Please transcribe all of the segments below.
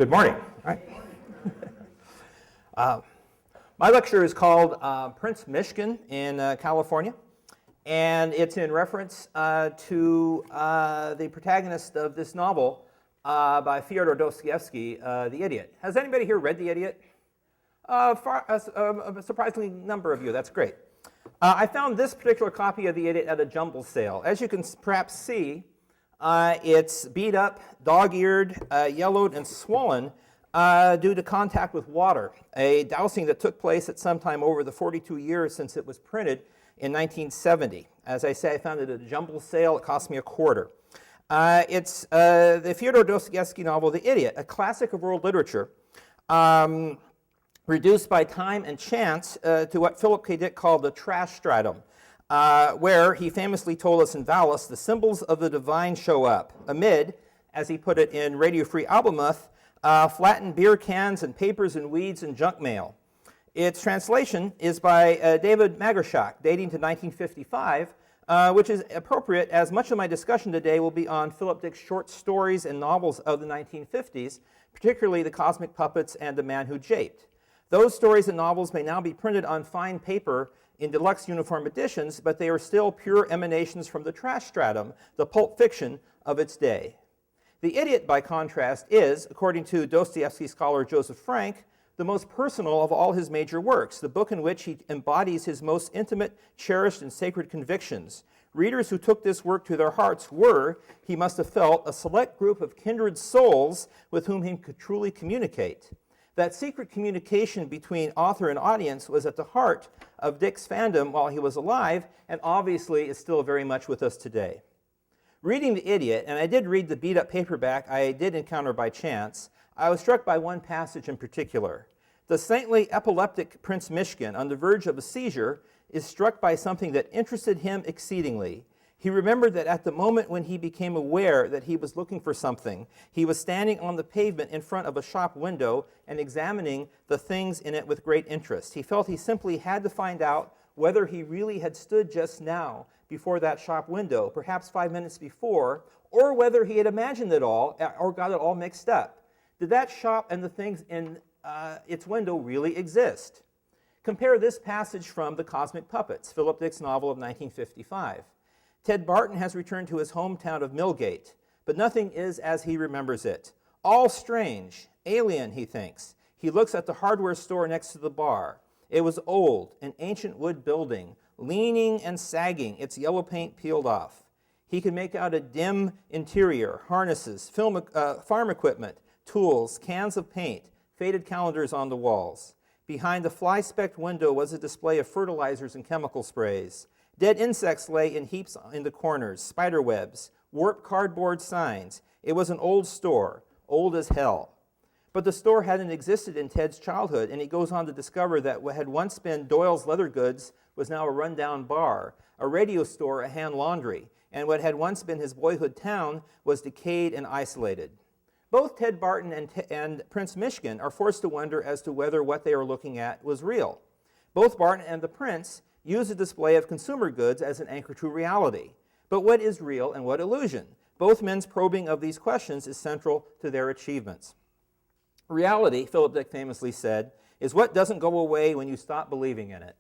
Good morning. All right. My lecture is called Prince Myshkin in California, and it's in reference to the protagonist of this novel by Fyodor Dostoevsky, The Idiot. Has anybody here read The Idiot? A surprisingly number of you. That's great. I found this particular copy of The Idiot at a jumble sale. As you can perhaps see, it's beat up, dog-eared, yellowed, and swollen due to contact with water, a dousing that took place at some time over the 42 years since it was printed in 1970. As I say, I found it at a jumble sale. It cost me $0.25. It's the Fyodor Dostoevsky novel, The Idiot, a classic of world literature, reduced by time and chance to what Philip K. Dick called the trash stratum, where he famously told us in Valis, the symbols of the divine show up amid, as he put it in Radio Free Albemuth, flattened beer cans and papers and weeds and junk mail. Its translation is by David Magerschak, dating to 1955, which is appropriate as much of my discussion today will be on Philip Dick's short stories and novels of the 1950s, particularly The Cosmic Puppets and The Man Who Japed. Those stories and novels may now be printed on fine paper in deluxe uniform editions, but they are still pure emanations from the trash stratum, the pulp fiction of its day. The Idiot, by contrast, is, according to Dostoevsky scholar Joseph Frank, the most personal of all his major works, the book in which he embodies his most intimate, cherished, and sacred convictions. Readers who took this work to their hearts were, he must have felt, a select group of kindred souls with whom he could truly communicate. That secret communication between author and audience was at the heart of Dick's fandom while he was alive, and obviously is still very much with us today. Reading The Idiot, and I did read the beat-up paperback I did encounter by chance, I was struck by one passage in particular. The saintly epileptic Prince Myshkin, on the verge of a seizure, is struck by something that interested him exceedingly. He remembered that at the moment when he became aware that he was looking for something, he was standing on the pavement in front of a shop window and examining the things in it with great interest. He felt he simply had to find out whether he really had stood just now before that shop window, perhaps 5 minutes before, or whether he had imagined it all or got it all mixed up. Did that shop and the things in its window really exist? Compare this passage from The Cosmic Puppets, Philip Dick's novel of 1955. Ted Barton has returned to his hometown of Millgate, but nothing is as he remembers it. All strange, alien, he thinks. He looks at the hardware store next to the bar. It was old, an ancient wood building, leaning and sagging, its yellow paint peeled off. He could make out a dim interior, harnesses, farm equipment, tools, cans of paint, faded calendars on the walls. Behind the fly-specked window was a display of fertilizers and chemical sprays. Dead insects lay in heaps in the corners, spider webs, warped cardboard signs. It was an old store, old as hell. But the store hadn't existed in Ted's childhood, and he goes on to discover that what had once been Doyle's Leather Goods was now a rundown bar, a radio store, a hand laundry, and what had once been his boyhood town was decayed and isolated. Both Ted Barton and Prince Myshkin are forced to wonder as to whether what they are looking at was real. Both Barton and the Prince use a display of consumer goods as an anchor to reality. But what is real and what illusion? Both men's probing of these questions is central to their achievements. Reality, Philip Dick famously said, is what doesn't go away when you stop believing in it.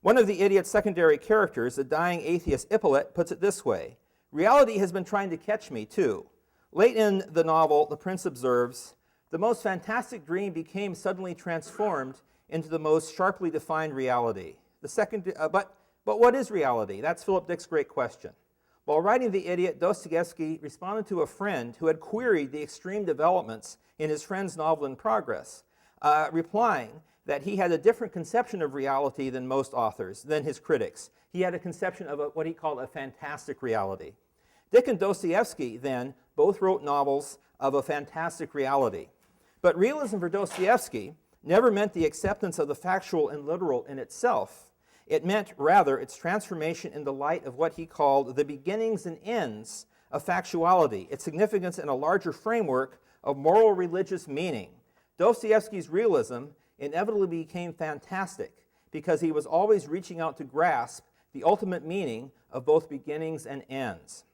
One of the Idiot's secondary characters, the dying atheist Ippolit, puts it this way: reality has been trying to catch me, too. Late in the novel, the prince observes, the most fantastic dream became suddenly transformed into the most sharply defined reality. But what is reality? That's Philip Dick's great question. While writing The Idiot, Dostoevsky responded to a friend who had queried the extreme developments in his friend's novel in progress, replying that he had a different conception of reality than most authors, than his critics. He had a conception of what he called a fantastic reality. Dick and Dostoevsky, then, both wrote novels of a fantastic reality. But realism for Dostoevsky never meant the acceptance of the factual and literal in itself. It meant, rather, its transformation in the light of what he called the beginnings and ends of factuality, its significance in a larger framework of moral religious meaning. Dostoevsky's realism inevitably became fantastic because he was always reaching out to grasp the ultimate meaning of both beginnings and ends.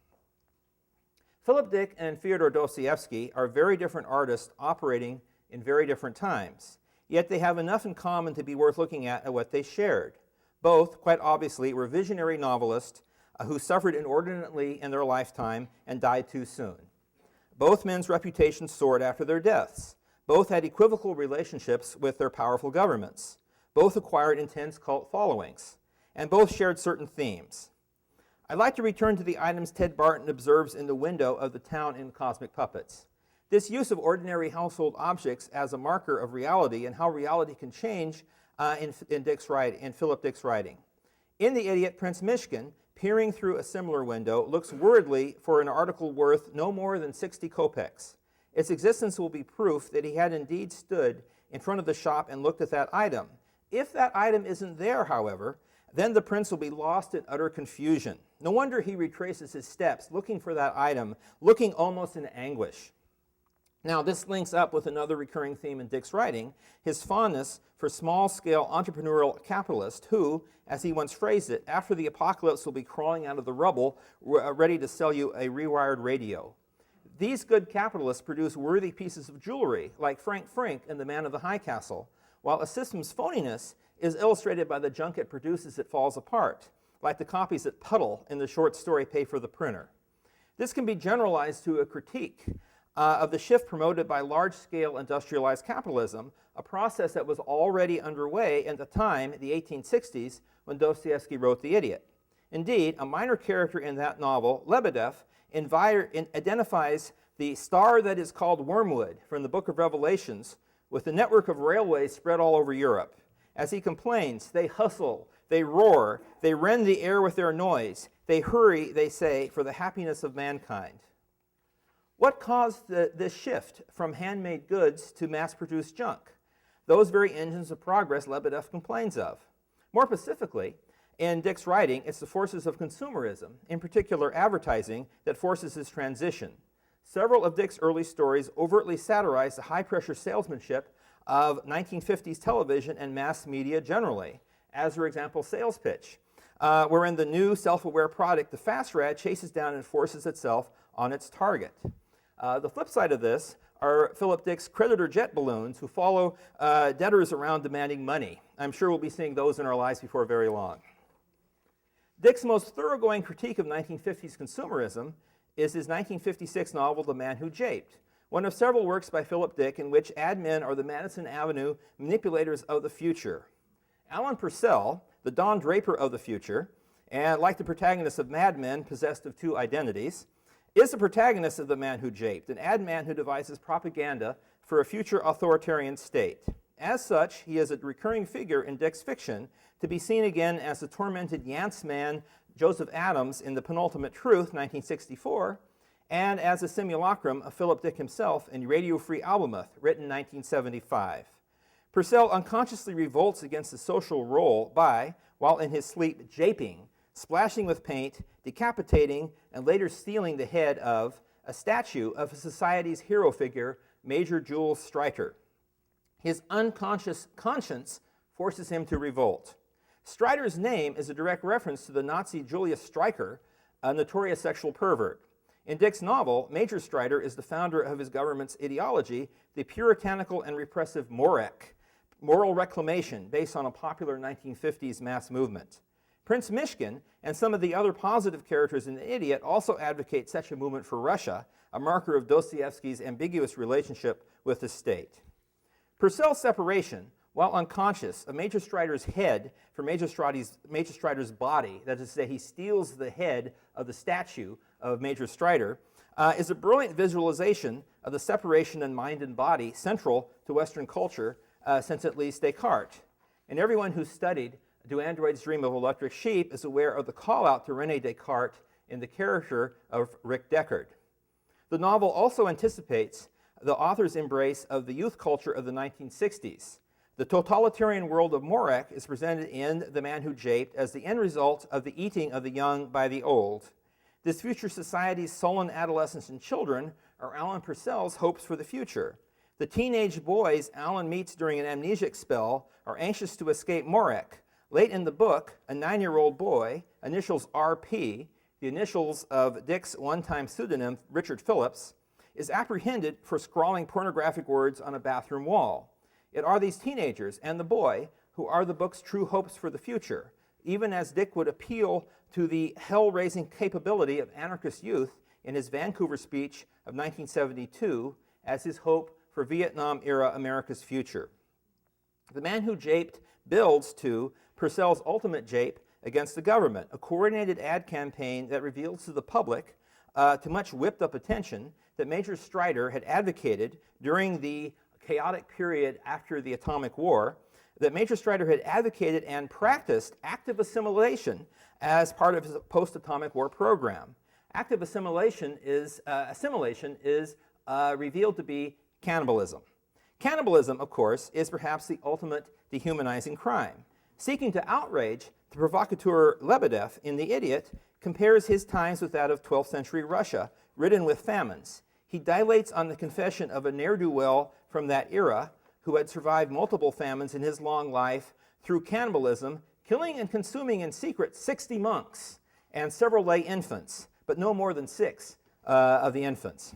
Philip Dick and Fyodor Dostoevsky are very different artists operating in very different times, yet they have enough in common to be worth looking at what they shared. Both, quite obviously, were visionary novelists who suffered inordinately in their lifetime and died too soon. Both men's reputations soared after their deaths. Both had equivocal relationships with their powerful governments. Both acquired intense cult followings. And both shared certain themes. I'd like to return to the items Ted Barton observes in the window of the town in Cosmic Puppets. This use of ordinary household objects as a marker of reality and how reality can change in Philip Dick's writing. In The Idiot, Prince Myshkin, peering through a similar window, looks worriedly for an article worth no more than 60 kopecks. Its existence will be proof that he had indeed stood in front of the shop and looked at that item. If that item isn't there, however, then the prince will be lost in utter confusion. No wonder he retraces his steps, looking for that item, looking almost in anguish. Now, this links up with another recurring theme in Dick's writing, his fondness for small-scale entrepreneurial capitalists who, as he once phrased it, after the apocalypse will be crawling out of the rubble, ready to sell you a rewired radio. These good capitalists produce worthy pieces of jewelry, like Frank Frink in The Man of the High Castle, while a system's phoniness is illustrated by the junk it produces that falls apart, like the copies that puddle in the short story Pay for the Printer. This can be generalized to a critique of the shift promoted by large-scale industrialized capitalism, a process that was already underway at the time, the 1860s, when Dostoevsky wrote The Idiot. Indeed, a minor character in that novel, Lebedev, identifies the star that is called Wormwood from the Book of Revelations with a network of railways spread all over Europe. As he complains, they hustle, they roar, they rend the air with their noise, they hurry, they say, for the happiness of mankind. What caused this shift from handmade goods to mass-produced junk? Those very engines of progress Lebedev complains of. More specifically, in Dick's writing, it's the forces of consumerism, in particular advertising, that forces his transition. Several of Dick's early stories overtly satirize the high-pressure salesmanship of 1950s television and mass media generally, as, for example, Sales Pitch, wherein the new self-aware product, the fast rad, chases down and forces itself on its target. The flip side of this are Philip Dick's creditor jet balloons who follow debtors around demanding money. I'm sure we'll be seeing those in our lives before very long. Dick's most thoroughgoing critique of 1950s consumerism is his 1956 novel, The Man Who Japed, one of several works by Philip Dick in which ad men are the Madison Avenue manipulators of the future. Alan Purcell, the Don Draper of the future, and like the protagonist of Mad Men, possessed of two identities, is the protagonist of The Man Who Japed, an ad man who devises propaganda for a future authoritarian state. As such, he is a recurring figure in Dick's fiction, to be seen again as the tormented Yance man Joseph Adams in The Penultimate Truth, 1964, and as a simulacrum of Philip Dick himself in Radio Free Albemuth, written 1975. Purcell unconsciously revolts against the social role by, while in his sleep japing, splashing with paint, decapitating, and later stealing the head of a statue of society's hero figure, Major Jules Streicher. His unconscious conscience forces him to revolt. Streiter's name is a direct reference to the Nazi Julius Streicher, a notorious sexual pervert. In Dick's novel, Major Streiter is the founder of his government's ideology, the puritanical and repressive MOREC, moral reclamation, based on a popular 1950s mass movement. Prince Myshkin and some of the other positive characters in The Idiot also advocate such a movement for Russia, a marker of Dostoevsky's ambiguous relationship with the state. Purcell's separation, while unconscious, of Major Streiter's head from Major Streiter's body, that is to say, he steals the head of the statue of Major Streiter, is a brilliant visualization of the separation in mind and body central to Western culture since at least Descartes. And everyone who's studied Do Androids Dream of Electric Sheep is aware of the call-out to René Descartes in the character of Rick Deckard. The novel also anticipates the author's embrace of the youth culture of the 1960s. The totalitarian world of Morek is presented in The Man Who Japed as the end result of the eating of the young by the old. This future society's sullen adolescents and children are Alan Purcell's hopes for the future. The teenage boys Alan meets during an amnesic spell are anxious to escape Morek. Late in the book, a 9-year-old boy, initials RP, the the initials of Dick's one-time pseudonym, Richard Phillips, is apprehended for scrawling pornographic words on a bathroom wall. It are these teenagers and the boy who are the book's true hopes for the future, even as Dick would appeal to the hell-raising capability of anarchist youth in his Vancouver speech of 1972 as his hope for Vietnam-era America's future. The Man Who Japed builds to Purcell's ultimate jape against the government, a coordinated ad campaign that reveals to the public, to much whipped-up attention, that Major Strider had advocated during the chaotic period after the atomic war, that Major Strider had advocated and practiced active assimilation as part of his post-atomic war program. Active assimilation is revealed to be cannibalism. Cannibalism, of course, is perhaps the ultimate dehumanizing crime. Seeking to outrage the provocateur Lebedev in The Idiot, compares his times with that of 12th century Russia, ridden with famines. He dilates on the confession of a ne'er-do-well from that era who had survived multiple famines in his long life through cannibalism, killing and consuming in secret 60 monks and several lay infants, but no more than 6 of the infants.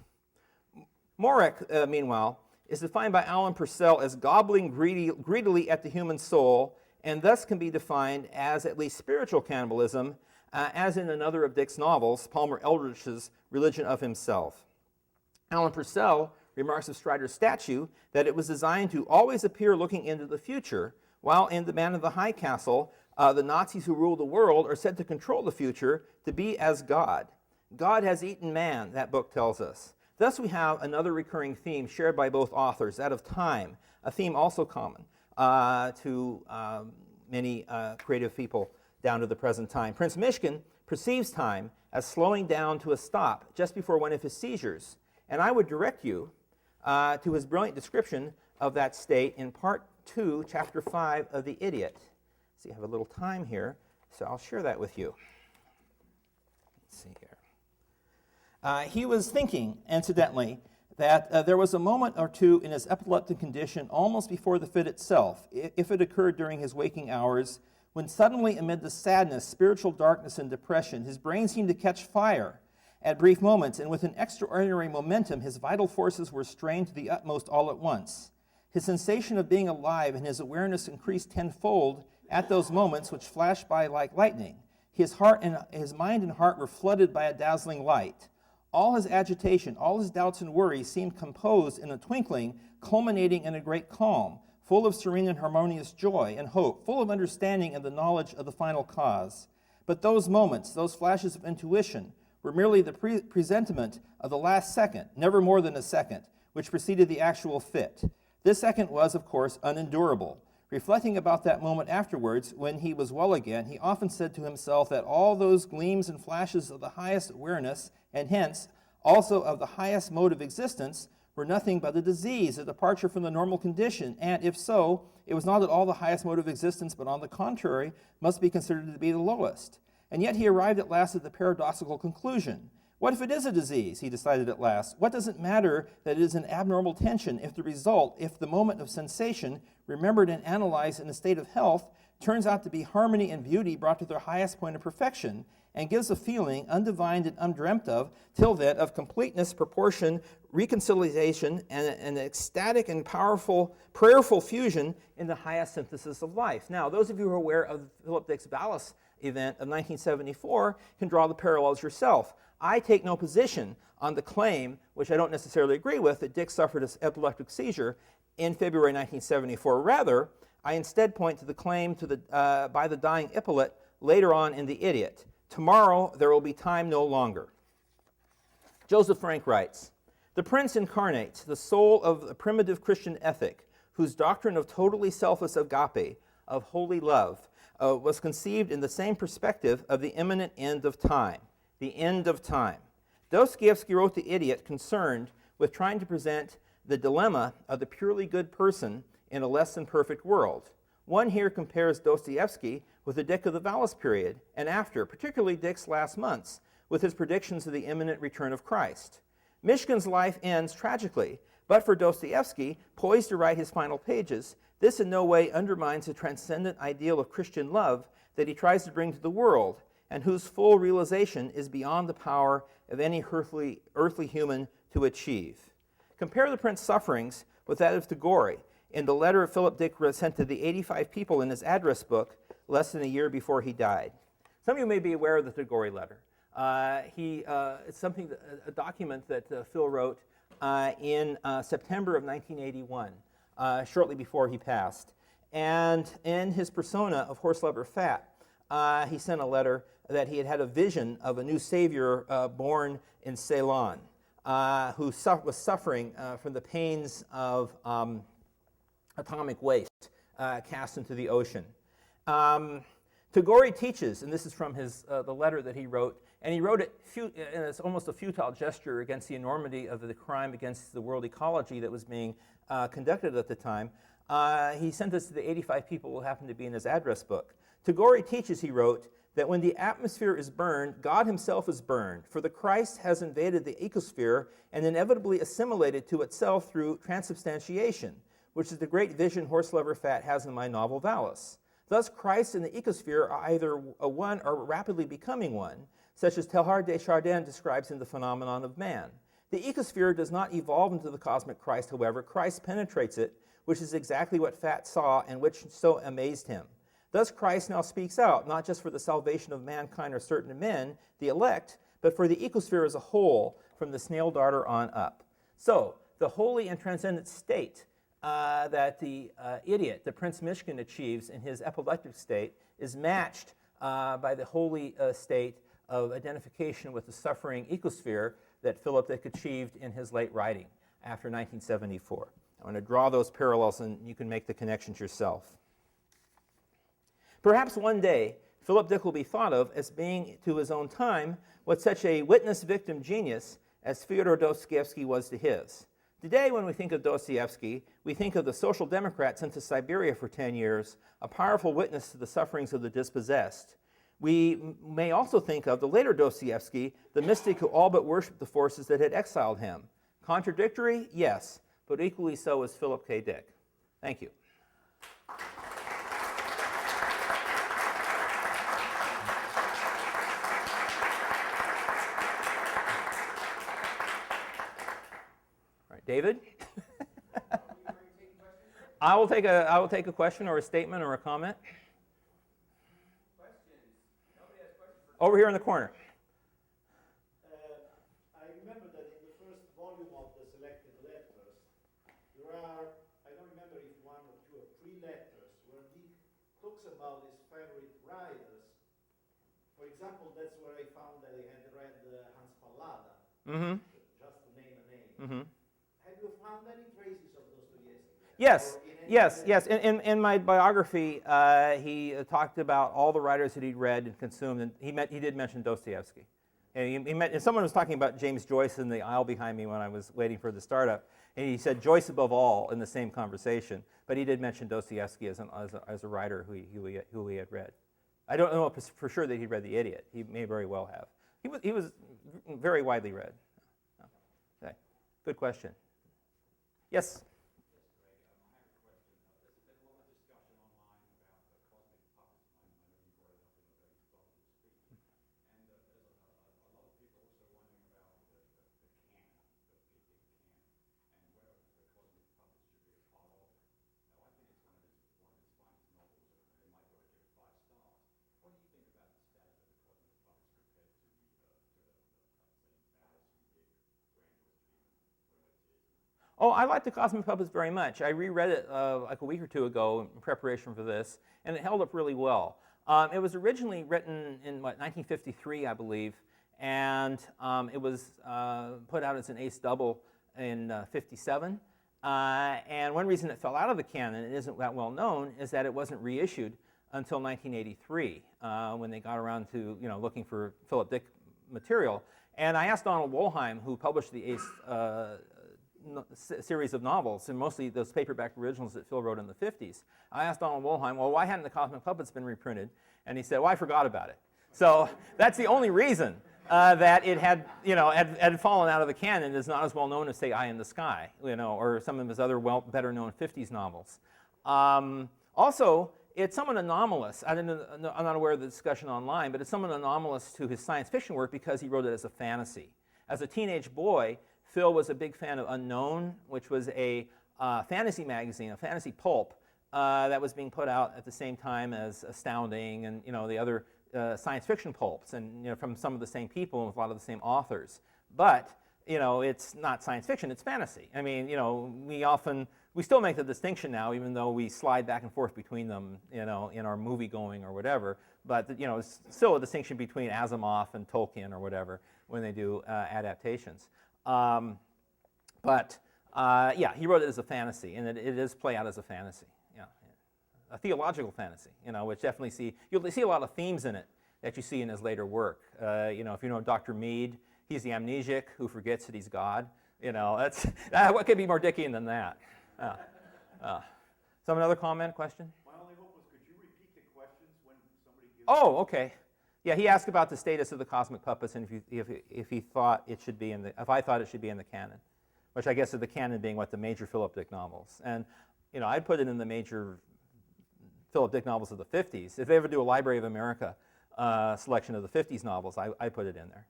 Morek, meanwhile, is defined by Alan Purcell as gobbling greedily at the human soul, and thus can be defined as at least spiritual cannibalism, as in another of Dick's novels, Palmer Eldritch's Religion of Himself. Alan Purcell remarks of Strider's statue that it was designed to always appear looking into the future, while in The Man in the High Castle, the Nazis who rule the world are said to control the future, to be as God. God has eaten man, that book tells us. Thus we have another recurring theme shared by both authors, that of time, a theme also common to many creative people down to the present time. Prince Myshkin perceives time as slowing down to a stop just before one of his seizures. And I would direct you to his brilliant description of that state in Part 2, Chapter 5 of The Idiot. See, I have a little time here, so I'll share that with you. Let's see here. He was thinking, incidentally, that there was a moment or two in his epileptic condition almost before the fit itself, if it occurred during his waking hours, when suddenly amid the sadness, spiritual darkness, and depression, his brain seemed to catch fire at brief moments, and with an extraordinary momentum, his vital forces were strained to the utmost all at once. His sensation of being alive and his awareness increased tenfold at those moments which flashed by like lightning. His mind and heart were flooded by a dazzling light. All his agitation, all his doubts and worries seemed composed in a twinkling, culminating in a great calm, full of serene and harmonious joy and hope, full of understanding and the knowledge of the final cause. But those moments, those flashes of intuition, were merely the presentiment of the last second, never more than a second, which preceded the actual fit. This second was, of course, unendurable. Reflecting about that moment afterwards, when he was well again, he often said to himself that all those gleams and flashes of the highest awareness, and hence also of the highest mode of existence, were nothing but a disease, a departure from the normal condition, and if so, it was not at all the highest mode of existence, but on the contrary, must be considered to be the lowest. And yet he arrived at last at the paradoxical conclusion. What if it is a disease, he decided at last? What does it matter that it is an abnormal tension if the result, if the moment of sensation, remembered and analyzed in a state of health, turns out to be harmony and beauty brought to their highest point of perfection, and gives a feeling, undivined and undreamt of, till then, of completeness, proportion, reconciliation, and an ecstatic and powerful, prayerful fusion in the highest synthesis of life. Now, those of you who are aware of Philip Dick's Valis event of 1974 can draw the parallels yourself. I take no position on the claim, which I don't necessarily agree with, that Dick suffered an epileptic seizure in February 1974. Rather, I instead point to the claim by the dying Ippolit later on in The Idiot. Tomorrow there will be time no longer. Joseph Frank writes, "The Prince incarnates the soul of the primitive Christian ethic, whose doctrine of totally selfless agape, of holy love, was conceived in the same perspective of the imminent end of time. The end of time." Dostoevsky wrote The Idiot concerned with trying to present the dilemma of the purely good person in a less than perfect world. One here compares Dostoevsky with the Dick of the Valis period and after, particularly Dick's last months, with his predictions of the imminent return of Christ. Myshkin's life ends tragically, but for Dostoevsky, poised to write his final pages, this in no way undermines the transcendent ideal of Christian love that he tries to bring to the world, and whose full realization is beyond the power of any earthly human to achieve. Compare the prince's sufferings with that of Tagore in the letter Philip Dick sent to the 85 people in his address book less than a year before he died. Some of you may be aware of the Tagore letter. It's a document that Phil wrote in September of 1981, shortly before he passed. And in his persona of Horse Lover Fat, he sent a letter that he had had a vision of a new savior born in Ceylon, who was suffering from the pains of atomic waste cast into the ocean. Tagore teaches, and this is from the letter that he wrote, and he wrote it and it's almost a futile gesture against the enormity of the crime against the world ecology that was being conducted at the time. He sent this to the 85 people who happened to be in his address book. Tagore teaches, he wrote, that when the atmosphere is burned, God himself is burned, for the Christ has invaded the ecosphere and inevitably assimilated to itself through transubstantiation, which is the great vision Horse Lover Fat has in my novel Valis. Thus, Christ and the ecosphere are either a one or rapidly becoming one, such as Teilhard de Chardin describes in The Phenomenon of Man. The ecosphere does not evolve into the cosmic Christ, however. Christ penetrates it, which is exactly what Fat saw and which so amazed him. Thus, Christ now speaks out, not just for the salvation of mankind or certain men, the elect, but for the ecosphere as a whole, from the snail darter on up. So, the holy and transcendent state that the idiot, the Prince Myshkin, achieves in his epileptic state is matched by the holy state of identification with the suffering ecosphere that Philip Dick achieved in his late writing after 1974. I'm going to draw those parallels and you can make the connections yourself. Perhaps one day, Philip Dick will be thought of as being, to his own time, what such a witness-victim genius as Fyodor Dostoevsky was to his. Today, when we think of Dostoevsky, we think of the social democrat sent to Siberia for 10 years, a powerful witness to the sufferings of the dispossessed. We may also think of the later Dostoevsky, the mystic who all but worshipped the forces that had exiled him. Contradictory? Yes, but equally so is Philip K. Dick. Thank you. David? I will take a question or a statement or a comment. Questions? Nobody has questions. Over here in the corner. I remember that in the first volume of the selected letters, there are, I don't remember if one or two or three letters where Dick talks about his favorite writers. For example, that's where I found that I had read Hans Pallada, just to name a name. Have you found any traces of Dostoevsky? Yes. In my biography, he talked about all the writers that he'd read and consumed, and he did mention Dostoevsky. And and someone was talking about James Joyce in the aisle behind me when I was waiting for the startup, and he said Joyce above all in the same conversation, but he did mention Dostoevsky as a writer who he had read. I don't know for sure that he read The Idiot. He may very well have. He was very widely read. Okay. Good question. Yes? Oh, I like the Cosmic Puppets very much. I reread it like a week or two ago in preparation for this, and it held up really well. It was originally written in 1953, I believe, and it was put out as an ace double in 57. And one reason it fell out of the canon, it isn't that well known, is that it wasn't reissued until 1983 when they got around to looking for Philip Dick material. And I asked Donald Wollheim, who published the ace series of novels, and mostly those paperback originals that Phil wrote in the 50s. I asked Donald Wollheim, well, why hadn't the Cosmic Puppets been reprinted? And he said, well, I forgot about it. So that's the only reason that it had fallen out of the canon. Is not as well known as, say, Eye in the Sky, or some of his other better known 50s novels. Also, it's somewhat anomalous. I'm not aware of the discussion online, but it's somewhat anomalous to his science fiction work because he wrote it as a fantasy. As a teenage boy, Phil was a big fan of Unknown, which was a fantasy magazine, a fantasy pulp that was being put out at the same time as Astounding and the other science fiction pulps, and from some of the same people and with a lot of the same authors. But it's not science fiction; it's fantasy. I mean, we still make the distinction now, even though we slide back and forth between them, in our movie going or whatever. But it's still a distinction between Asimov and Tolkien or whatever when they do adaptations. Yeah, he wrote it as a fantasy, and it is play out as a fantasy, a theological fantasy, which definitely you'll see a lot of themes in it that you see in his later work. If you know Dr. Mead, he's the amnesiac who forgets that he's God. That's what could be more Dickian than that? Some other comment, question? My only hope was, could you repeat the questions when somebody gives? Oh, okay. Yeah, he asked about the status of the cosmic puppets and if he thought it should be if I thought it should be in the canon, which I guess is the canon being the major Philip Dick novels. And I'd put it in the major Philip Dick novels of the 50s. If they ever do a Library of America selection of the 50s novels, I put it in there.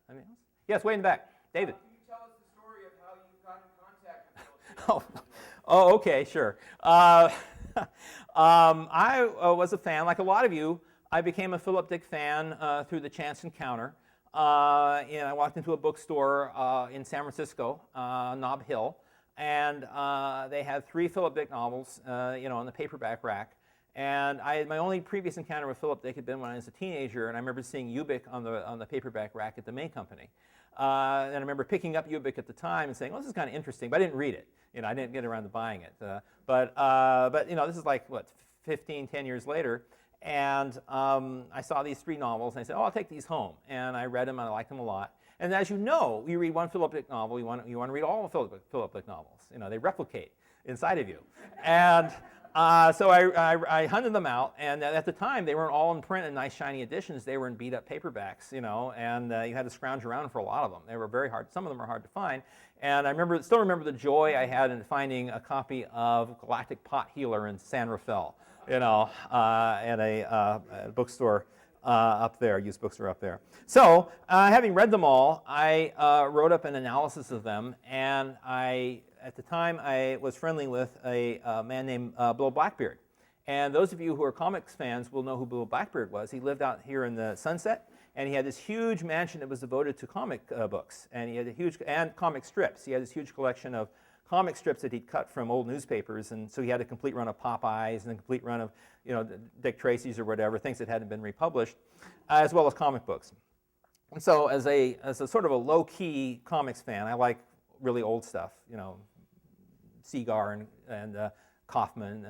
Anything else? Yes, way in the back. David. Can you tell us the story of how you got in contact with Philip Dick? Oh, okay, sure. I was a fan, like a lot of you. I became a Philip Dick fan through the chance encounter. And I walked into a bookstore in San Francisco, Nob Hill, and they had 3 Philip Dick novels, on the paperback rack. And my only previous encounter with Philip Dick had been when I was a teenager, and I remember seeing Ubik on the paperback rack at the May Company. And I remember picking up Ubik at the time and saying, "Well, this is kind of interesting," but I didn't read it. I didn't get around to buying it. But this is 10 years later, and I saw these 3 novels, and I said, "Oh, I'll take these home." And I read them, and I liked them a lot. And as you know, you read one Philip Dick novel, you want to read all of Philip Dick novels. They replicate inside of you. And so I hunted them out, and at the time they weren't all in print in nice shiny editions. They were in beat-up paperbacks, and you had to scrounge around for a lot of them. They were very hard. Some of them were hard to find. And I still remember the joy I had in finding a copy of Galactic Pot Healer in San Rafael, at a bookstore up there, used bookstore up there. So having read them all, I wrote up an analysis of them, and at the time, I was friendly with a man named Bill Blackbeard. And those of you who are comics fans will know who Bill Blackbeard was. He lived out here in the Sunset, and he had this huge mansion that was devoted to comic books, and he had and comic strips. He had this huge collection of comic strips that he'd cut from old newspapers, and so he had a complete run of Popeyes and a complete run of Dick Tracy's or whatever, things that hadn't been republished, as well as comic books. And so as a sort of a low-key comics fan, I like really old stuff, Seagar and Kaufman,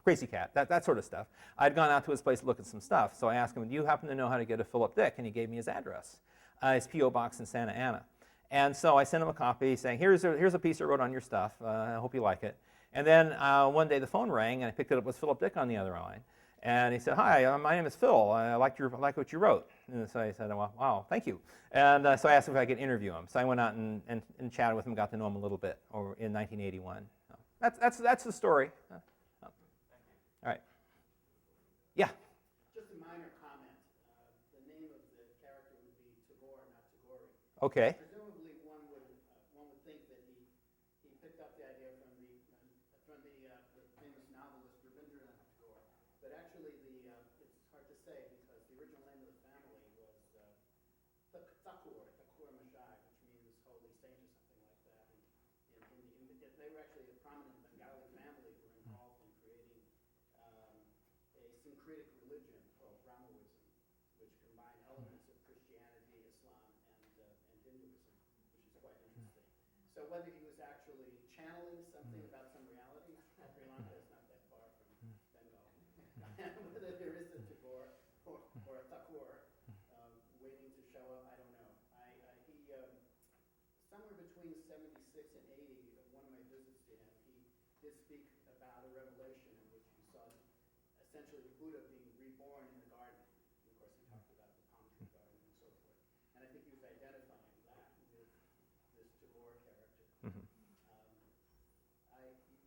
Crazy Cat, that sort of stuff. I'd gone out to his place to look at some stuff, so I asked him, "Do you happen to know how to get a Philip Dick?" And he gave me his address, his P.O. box in Santa Ana. And so I sent him a copy saying, here's a piece I wrote on your stuff. I hope you like it. And then one day the phone rang, and I picked it up with Philip Dick on the other line. And he said, "Hi, my name is Phil. I like what you wrote." And so I said, "Well, wow, thank you." And so I asked him if I could interview him. So I went out and chatted with him, got to know him a little bit in 1981. So that's the story. All right. Yeah. Just a minor comment. The name of the character would be Tagore, not Tagore. Okay. Presumably, one would think that he picked up the idea from the famous novelist Rabindranath Tagore. But actually, it's hard to say because the original name of the family was Thakur Mashai, which means holy saint or something like that in Hindi. They were actually a prominent Bengali family who were involved in creating a syncretic religion called Brahmoism, which combined elements of Christianity, Islam, and Hinduism, which is quite interesting. So whether he was actually channeling something about some reality, Sri Lanka is not that far from Bengal, and whether there is a Tagore or a Thakur waiting to show up, I don't know. Somewhere between 76 and 80, one of my visits to him, he did speak about a revelation in which he saw essentially the Buddha being reborn in the garden. And of course, he talked about the palm tree garden and so forth. And I think he was identifying that with this Tagore character. Mm-hmm.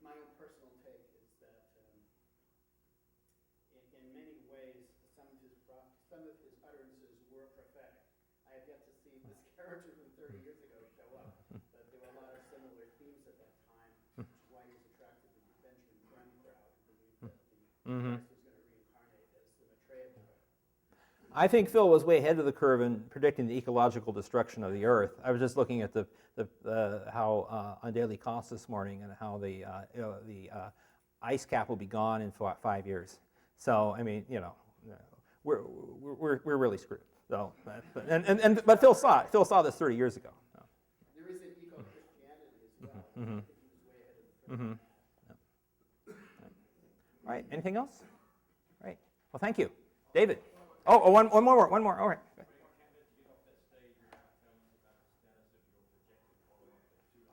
My own personal take is some of his utterances were prophetic. I have yet to see this character from 30 years ago show up, but there were a lot of similar themes at that time, which is why he was attracted to the Benjamin Crumb crowd, who believed that the Christ was going to reincarnate as the Maitreya crowd. I think Phil was way ahead of the curve in predicting the ecological destruction of the Earth. I was just looking at how on Daily Cost this morning and how the ice cap will be gone in 5 years. So I mean, we're really screwed. So, but Phil saw it. Phil saw this 30 years ago. So. There is an eco-Christianity as well. I think he was way ahead of the curve. All right. Anything else? All right. Well, thank you, David. Oh, one more. All right.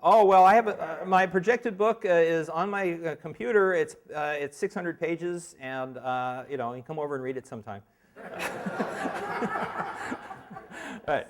Oh well, I have my projected book is on my computer. It's 600 pages, and you can come over and read it sometime. All right.